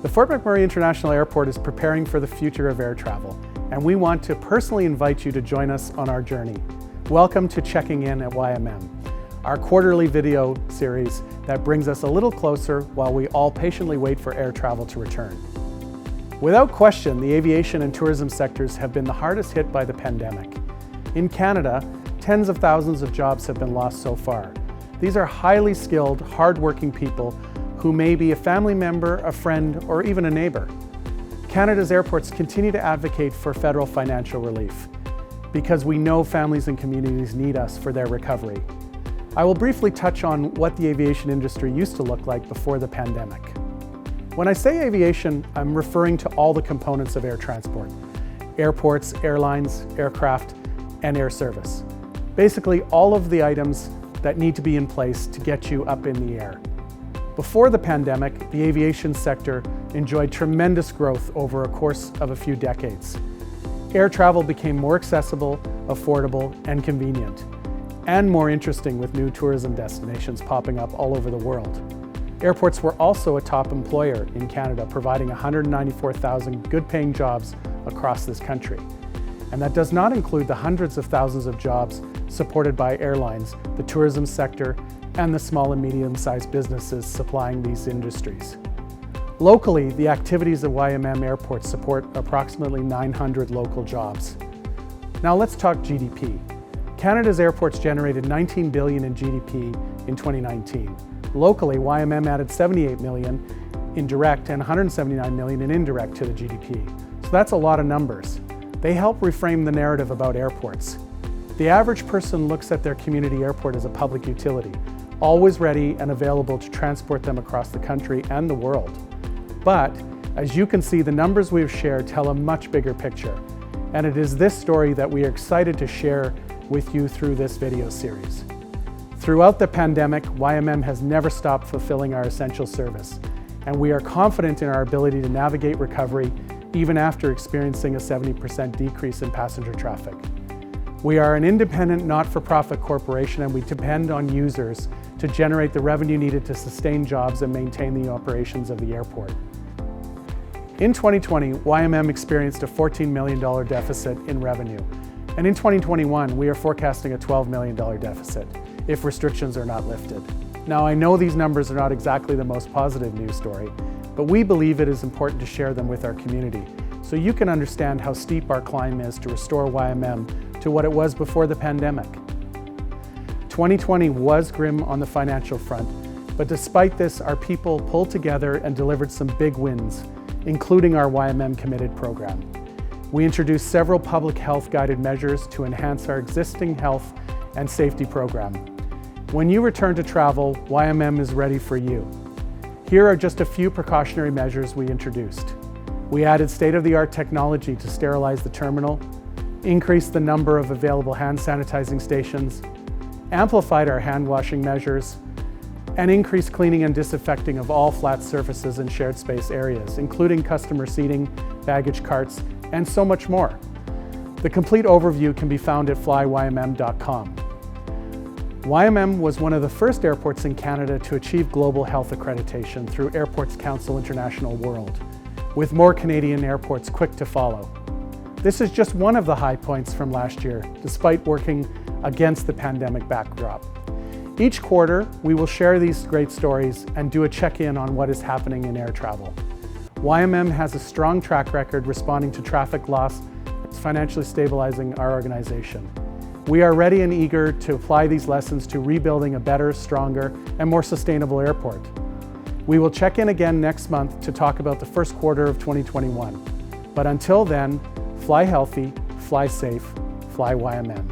The Fort McMurray International Airport is preparing for the future of air travel, and we want to personally invite you to join us on our journey. Welcome to Checking In at YMM, our quarterly video series that brings us a little closer while we all patiently wait for air travel to return. Without question, the aviation and tourism sectors have been the hardest hit by the pandemic. In Canada, tens of thousands of jobs have been lost so far. These are highly skilled, hard-working people who may be a family member, a friend, or even a neighbor. Canada's airports continue to advocate for federal financial relief because we know families and communities need us for their recovery. I will briefly touch on what the aviation industry used to look like before the pandemic. When I say aviation, I'm referring to all the components of air transport: airports, airlines, aircraft, and air service. Basically, all of the items that need to be in place to get you up in the air. Before the pandemic, the aviation sector enjoyed tremendous growth over a course of a few decades. Air travel became more accessible, affordable, and convenient, and more interesting with new tourism destinations popping up all over the world. Airports were also a top employer in Canada, providing 194,000 good-paying jobs across this country. And that does not include the hundreds of thousands of jobs supported by airlines, the tourism sector, and the small and medium-sized businesses supplying these industries. Locally, the activities of YMM airports support approximately 900 local jobs. Now let's talk GDP. Canada's airports generated $19 billion in GDP in 2019. Locally, YMM added $78 million in direct and $179 million in indirect to the GDP. So that's a lot of numbers. They help reframe the narrative about airports. The average person looks at their community airport as a public utility, always ready and available to transport them across the country and the world. But, as you can see, the numbers we've shared tell a much bigger picture. And it is this story that we are excited to share with you through this video series. Throughout the pandemic, YMM has never stopped fulfilling our essential service, and we are confident in our ability to navigate recovery even after experiencing a 70% decrease in passenger traffic. We are an independent, not-for-profit corporation, and we depend on users to generate the revenue needed to sustain jobs and maintain the operations of the airport. In 2020, YMM experienced a $14 million deficit in revenue, and in 2021, we are forecasting a $12 million deficit if restrictions are not lifted. Now, I know these numbers are not exactly the most positive news story, but we believe it is important to share them with our community so you can understand how steep our climb is to restore YMM to what it was before the pandemic. 2020 was grim on the financial front, but despite this, our people pulled together and delivered some big wins, including our YMM Committed program. We introduced several public health guided measures to enhance our existing health and safety program. When you return to travel, YMM is ready for you. Here are just a few precautionary measures we introduced. We added state-of-the-art technology to sterilize the terminal, increased the number of available hand sanitizing stations, amplified our hand washing measures, and increased cleaning and disinfecting of all flat surfaces and shared space areas, including customer seating, baggage carts, and so much more. The complete overview can be found at flyYMM.com. YMM was one of the first airports in Canada to achieve global health accreditation through Airports Council International World, with more Canadian airports quick to follow. This is just one of the high points from last year, despite working against the pandemic backdrop. Each quarter, we will share these great stories and do a check-in on what is happening in air travel. YMM has a strong track record responding to traffic loss, financially stabilizing our organization. We are ready and eager to apply these lessons to rebuilding a better, stronger, and more sustainable airport. We will check in again next month to talk about the first quarter of 2021. But until then, fly healthy, fly safe, fly YMM.